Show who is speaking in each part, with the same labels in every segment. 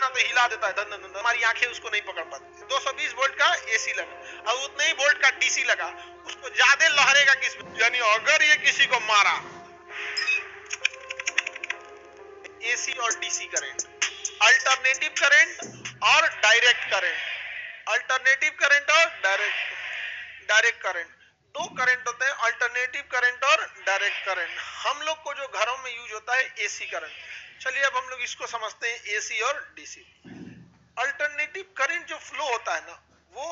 Speaker 1: ना तो हिला देता है, धन धन, हमारी आंखें उसको नहीं पकड़ पाती। 220 वोल्ट का एसी लगा और उतने ही वोल्ट का डीसी लगा, उसको ज्यादा लहरेगा किसमें, यानी अगर ये किसी को मारा, एसी और डीसी करंट, अल्टरनेटिव करंट और डायरेक्ट करंट, अल्टरनेटिव करंट और डायरेक्ट करंट, दो करंट होते हैं, अल्टरनेटिव करंट और डायरेक्ट करंट। हम लोग को जो घरों में यूज होता है एसी करंट। चलिए अब हम लोग इसको समझते हैं, एसी और डीसी। अल्टरनेटिव करंट जो फ्लो होता है ना, वो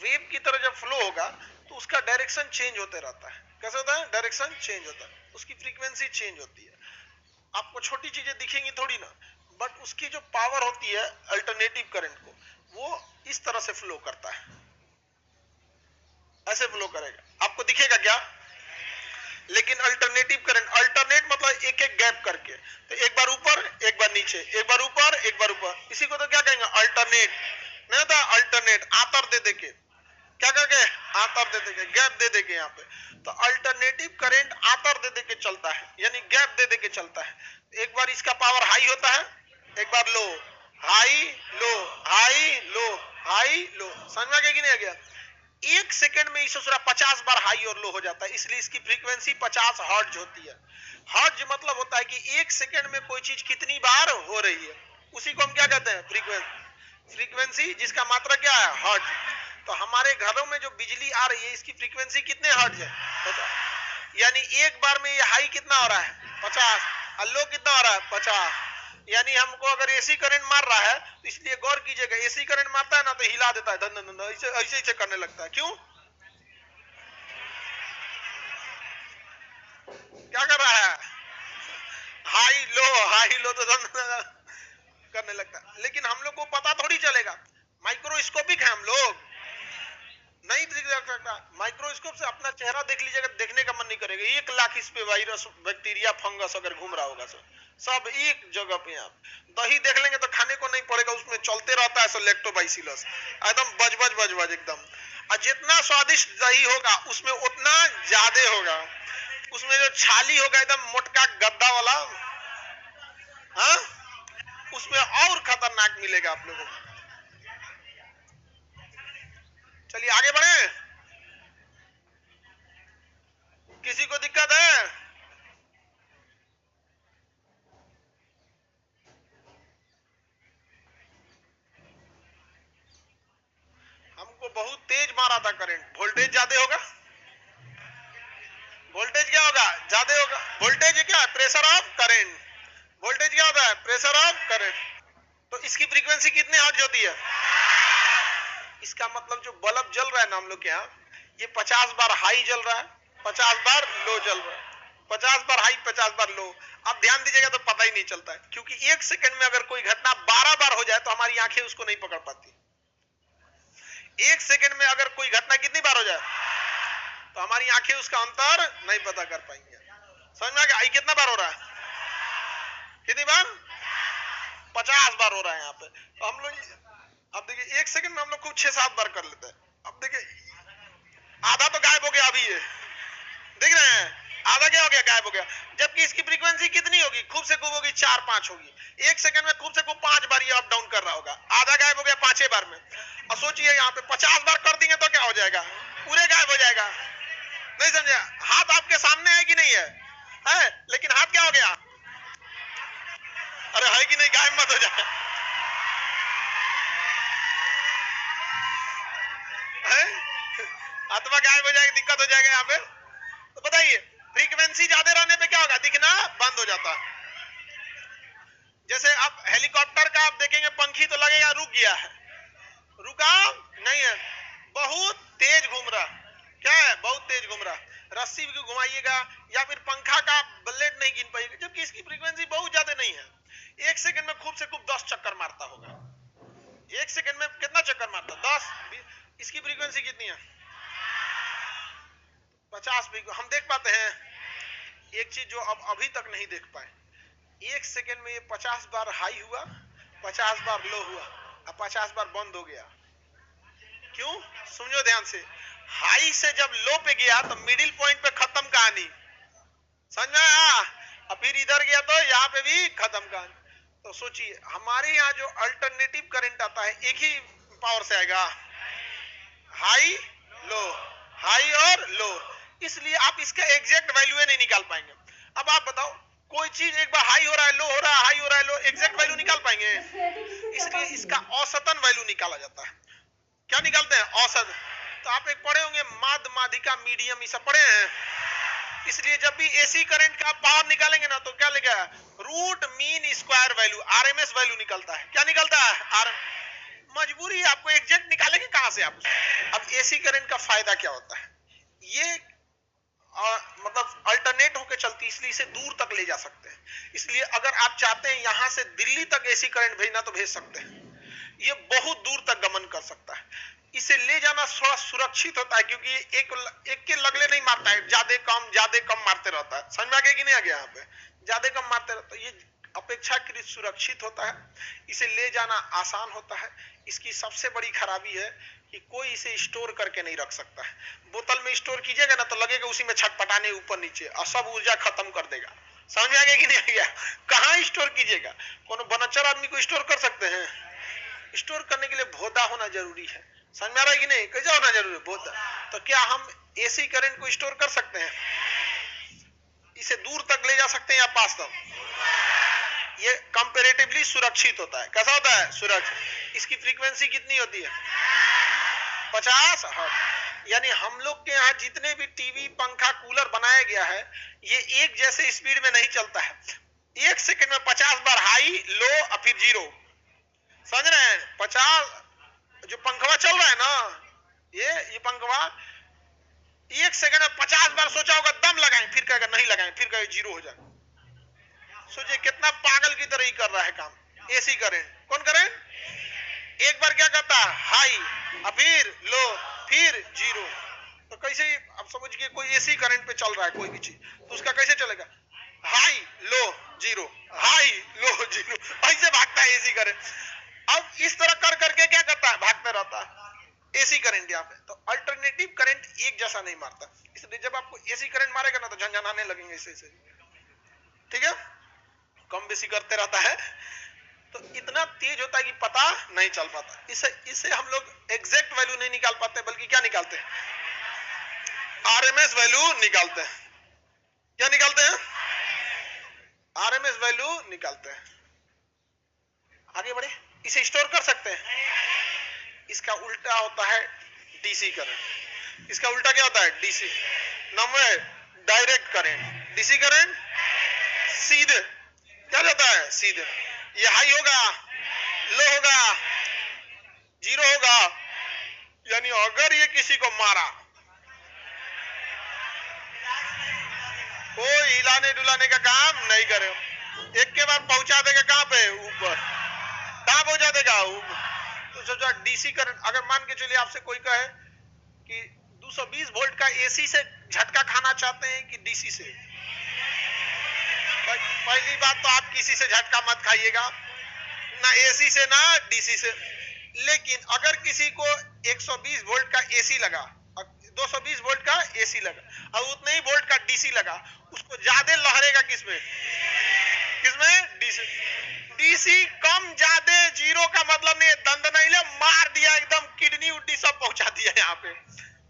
Speaker 1: वेव की तरह जब फ्लो होगा तो उसका डायरेक्शन चेंज होते रहता है। कैसे होता है? डायरेक्शन चेंज होता है, उसकी फ्रीक्वेंसी चेंज होती है। आपको छोटी चीजें दिखेंगी थोड़ी ना, बट उसकी जो पावर होती है अल्टरनेटिव करंट को, वो इस तरह से फ्लो करता है, ऐसे फ्लो करेगा, आपको दिखेगा क्या? लेकिन अल्टरनेटिव करंट, अल्टरनेट मतलब एक एक गैप करके, तो एक बार ऊपर एक बार नीचे, एक बार ऊपर एक बार ऊपर, इसी को तो क्या कहेंगे? अल्टरनेट। नहीं होता अल्टरनेट, आतर दे देके, क्या करके? आतर दे देके, गैप दे देके यहाँ पे। तो अल्टरनेटिव करंट आतर दे देके चलता है, यानी गैप दे देके चलता है। एक बार इसका पावर हाई होता है, एक बार low, high low, high low, high low. समझ में आ गया कि नहीं आ गया? एक सेकंड में इसे 50 बार हाई और लो हो जाता है, इसलिए इसकी फ्रीक्वेंसी 50 हर्ट्ज होती है। हर्ट्ज मतलब होता है कि एक सेकंड में कोई चीज कितनी बार हो रही है, उसी को हम क्या कहते हैं? फ्रीक्वेंसी, जिसका मात्रा क्या है? हर्ट्ज। तो हमारे घरों में जो बिजली आ रही है, इसकी फ्रीक्वेंसी कितने हर्ट्ज है? 50। यानी एक बार में ये हाई कितना हो रहा है? 50, और लो कितना हो रहा है? 50। यानी हमको अगर एसी करंट मार रहा है, तो इसलिए गौर कीजिएगा, एसी करंट मारता है ना तो हिला देता है, धन धन, ऐसे ऐसे करने लगता है। क्यों? क्या कर रहा है? हाई लो तो धन धन करने लगता है। लेकिन हम लोग को पता थोड़ी चलेगा, माइक्रोस्कोपिक है हम लोग, नहीं दिख सकता। माइक्रोस्कोप से अपना चेहरा देख लीजिएगा, देखने का मन नहीं करेगा। 1 लाख इस पे वायरस, बैक्टीरिया, फंगस अगर घूम रहा होगा सब एक जगह पे। आप दही देख लेंगे तो खाने को नहीं पड़ेगा, उसमें चलते रहता है लैक्टोबाइसिलस, एकदम बज एकदम। और जितना स्वादिष्ट दही होगा उसमें उतना ज्यादा होगा, उसमें जो छाली होगा एकदम मोटका गद्दा वाला, हाँ, उसमें और खतरनाक मिलेगा आप लोगों को। चलिए आगे बढ़े, किसी को दिक्कत है? हमको बहुत तेज मारा था करंट, वोल्टेज ज्यादा होगा, वोल्टेज क्या होगा? ज्यादा होगा। वोल्टेज क्या है? Pressure of current. वोल्टेज क्या होता है? Pressure of current. तो इसकी फ्रीक्वेंसी कितनी हर्ट्ज होती है? इसका मतलब जो बल्ब जल रहा है ना हम लोग के यहाँ, ये 50 बार हाई जल रहा है, 50 बार लो जल रहा है, 50 बार हाई 50 बार लो। आप ध्यान दीजिएगा तो पता ही नहीं चलता है, क्योंकि एक सेकंड में अगर कोई घटना 12 बार हो जाए तो हमारी आंखें उसको नहीं पकड़ पाती। एक सेकंड में अगर कोई घटना कितनी बार हो जाए तो हमारी आंखें उसका अंतर नहीं पता कर पाएंगे। समझ में आ गया? कितना बार हो रहा है? कितनी बार? 50 बार हो रहा है यहाँ पे। तो हम लोग अब देखिए, एक सेकंड में हम लोग खूब 6-7 बार कर लेते हैं। अब देखिए आधा तो गायब हो गया अभी, ये देख रहे हैं, आधा क्या हो गया? गायब हो गया। जबकि इसकी फ्रीक्वेंसी कितनी होगी? खूब से खूब होगी 4-5 होगी। एक सेकंड में खूब से खूब 5 बार ये अप डाउन कर रहा होगा, आधा गायब हो गया 5 बार में। और सोचिए यहाँ पे 50 बार कर देंगे तो क्या हो जाएगा? पूरे गायब हो जाएगा। नहीं समझे? हाथ आपके सामने है कि नहीं है? है, लेकिन हाथ क्या हो गया? अरे है कि नहीं? गायब मत हो जाए। अथवा गायब हो जाएगा, दिक्कत हो जाएगा यहाँ पे। तो बताइए, फ्रीक्वेंसी ज्यादा रहने पे क्या होगा? दिखना बंद हो जाता है। जैसे आप हेलीकॉप्टर का आप देखेंगे, पंखी तो लगेगा रुक गया है, रुका नहीं है, बहुत तेज घूम रहा। क्या है? बहुत तेज घूम रहा। रस्सी भी घुमाइएगा या फिर पंखा का ब्लेड नहीं गिन पाइएगा, जबकि इसकी फ्रीक्वेंसी बहुत ज्यादा नहीं है। एक सेकंड में खूब से खूब 10 चक्कर मारता होगा। एक सेकंड में कितना चक्कर मारता? 10। इसकी फ्रीक्वेंसी कितनी है? 50। हम देख पाते हैं एक चीज जो अब अभी तक नहीं देख पाए, एक सेकंड में ये 50 बार हाई हुआ, 50 बार लो हुआ और 50 बार बंद हो गया। क्यों? सुनियो ध्यान से। हाई से जब लो पे गया तो मिडिल पॉइंट पे खत्म कहानी, समझ में आया? और फिर इधर गया तो यहाँ पे भी खत्म कहानी। तो सोचिए हमारे यहाँ जो अल्टरनेटिव करंट आता है एक ही पावर से आएगा, हाई लो, हाई और लो, इसलिए आप इसका एग्जैक्ट वैल्यू नहीं निकाल पाएंगे। अब आप बताओ कोई चीज एक बार हाई हो रहा है, लो हो रहा है, हाई हो रहा है, लो, एग्जैक्ट वैल्यू निकाल पाएंगे? इसलिए इसका औसतन वैल्यू निकाला जाता है। क्या निकालते हैं? औसत। तो आप एक पढ़े होंगे माध्य, माध्यिका, मीडियम, ये सब पढ़े हैं। इसलिए जब भी एसी करंट का पावर निकालेंगे ना तो क्या लिखा है? Root mean square value, RMS value निकलता है। क्या निकलता है? आर मजबूरी है आपको एग्जैक्ट निकालेंगे कहां से आप? अब एसी करंट का फायदा क्या होता है? ये मतलब अल्टरनेट होकर चलती, इसलिए इसे दूर तक ले जा सकते हैं। इसलिए अगर आप चाहते हैं यहां से दिल्ली तक एसी करंट भेजना तो भेज सकते हैं। ये बहुत दूर तक गमन कर सकता है। इसे ले जाना थोड़ा सुरक्षित होता है क्योंकि एक के लगले नहीं मारता है, ज्यादा कम मारते रहता है। समझ में आ गया कि नहीं आ गया? यहाँ पे ज्यादा कम मारते रहता है, ये अपेक्षाकृत सुरक्षित होता है, इसे ले जाना आसान होता है। इसकी सबसे बड़ी खराबी है कि कोई इसे स्टोर करके नहीं रख सकता है। बोतल में स्टोर कीजिएगा ना तो लगेगा उसी में छटपटाने ऊपर नीचे और सब ऊर्जा खत्म कर देगा। समझ में आ गया कि नहीं आ गया? कहाँ स्टोर कीजिएगा? कोनो बनच्चर आदमी को स्टोर कर सकते हैं? स्टोर करने के लिए भोदा होना जरूरी है। समझ में आ रहा है कि नहीं? कैसा होना जरूरी है? भोदा। तो क्या हम एसी करंट को स्टोर कर सकते हैं? इसे दूर तक ले जा सकते हैं या पास तक? ये कंपैरेटिवली सुरक्षित होता है। कैसा होता है? सुरक्षित। इसकी फ्रीक्वेंसी कितनी होती है? 50 हर्ट्ज। यानी हम लोग के यहाँ जितने भी टीवी, पंखा, कूलर बनाया गया है ये एक जैसे स्पीड में नहीं चलता है। 1 सेकंड में 50 बार हाई, लो और फिर जीरो। समझ रहे हैं? 50 जो पंखवा चल रहा है ना, ये पंखवा 1 सेकंड में 50 बार सोचा होगा दम लगाएं, फिर कहेगा नहीं लगाएं, फिर कहेगा जीरो हो जाए। सोचिए कितना पागल की तरह ही कर रहा है काम एसी करंट। कौन करें? एक बार क्या करता है? हाई, फिर लो, फिर जीरो। तो कैसे अब समझिए कोई एसी करंट पे चल रहा है कोई भी चीज, तो उसका कैसे चलेगा? हाई, लो, जीरो, हाई, लो, जीरो, ऐसे भागता है एसी करंट। अब इस तरह कर करके क्या करता है? भागता रहता है एसी करंट यहाँ पे। तो अल्टरनेटिव करंट एक जैसा नहीं मारता, इसलिए जब आपको एसी करंट मारेगा ना तो झंझनाने लगेंगे ऐसे। ठीक है? कम बेसी करते रहता है तो इतना तेज होता है कि पता नहीं चल पाता। इसे हम लोग एग्जैक्ट वैल्यू नहीं निकाल पाते, बल्कि क्या निकालते हैं? आरएमएस वैल्यू निकालते हैं। क्या निकालते हैं? आरएमएस वैल्यू निकालते हैं। आगे बढ़े। इसे स्टोर कर सकते हैं। इसका उल्टा होता है डीसी करंट। इसका उल्टा क्या होता है? DC. Number direct current. DC current सीधे क्या जाता है? सीधे। ये हाई होगा, लो होगा, जीरो होगा। यानी अगर ये किसी को मारा, कोई हिलाने डुलाने का काम नहीं करे, एक के बाद पहुंचा देगा कहां पे? ऊपर। कहां पहुंचा देगा? ऊपर। तो सोचा डीसी करंट, अगर मान के चलिए आपसे कोई कहे कि 220 वोल्ट का एसी से झटका खाना चाहते हैं कि डीसी से? पहली बात तो आप किसी से झटका मत खाइएगा, ना एसी से ना डीसी से। लेकिन अगर किसी को 120 वोल्ट का एसी लगा, 220 वोल्ट का एसी लगा और उतने ही वोल्ट का डीसी लगा, उसको ज्यादा लहरेगा किसमें? किसमें? डीसी। डीसी कम ज्यादा जीरो का मतलब नहीं, दंड नहीं ले, मार दिया एकदम, किडनी उड्डी सब पहुंचा दिया यहाँ पे,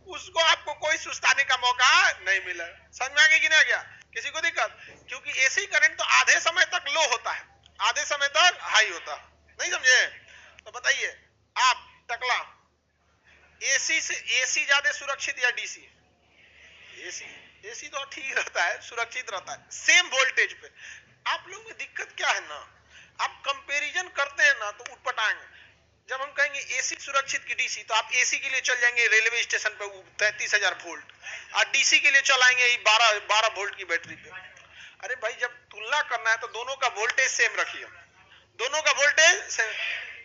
Speaker 1: उसको आपको कोई सुस्ताने का मौका नहीं मिला। समझ में आ गया कि नहीं आ गया? किसी को दिक्कत? क्योंकि एसी करंट तो आधे समय तक लो होता है, आधे समय तक हाई होता नहीं। समझे? तो बताइए आप टकला, एसी से एसी ज्यादा सुरक्षित या डीसी? एसी तो ठीक रहता है, सुरक्षित रहता है सेम वोल्टेज पे। आप लोग में दिक्कत क्या है ना, आप कंपैरिजन करते हैं ना तो उठपटाएंगे। जब हम कहेंगे एसी सुरक्षित की डीसी, तो आप एसी के लिए चल जाएंगे रेलवे स्टेशन पे 33,000 वोल्ट और डीसी के लिए चलाएंगे 12 वोल्ट की बैटरी पे। अरे भाई जब तुलना करना है तो दोनों का वोल्टेज सेम रखिए, दोनों का वोल्टेज सेम,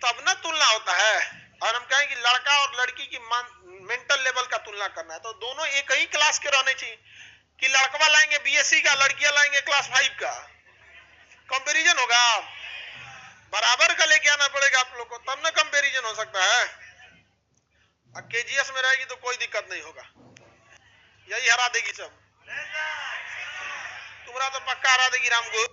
Speaker 1: तब ना तुलना होता है। और हम कहें कि लड़का और लड़की की मेंटल लेवल का तुलना करना है तो दोनों एक ही क्लास के रहने चाहिए, कि लड़का लाएंगे बीएससी का, लड़कियां लाएंगे क्लास 5 का। कंपैरिजन होगा, बराबर का लेके आना पड़ेगा आप लोग को, तब ना कंपैरिजन हो सकता है। अब केजीएस में रहेगी तो कोई दिक्कत नहीं होगा, यही हरा देगी सब। तुम्हारा तो पक्का हरा देगी रामगो।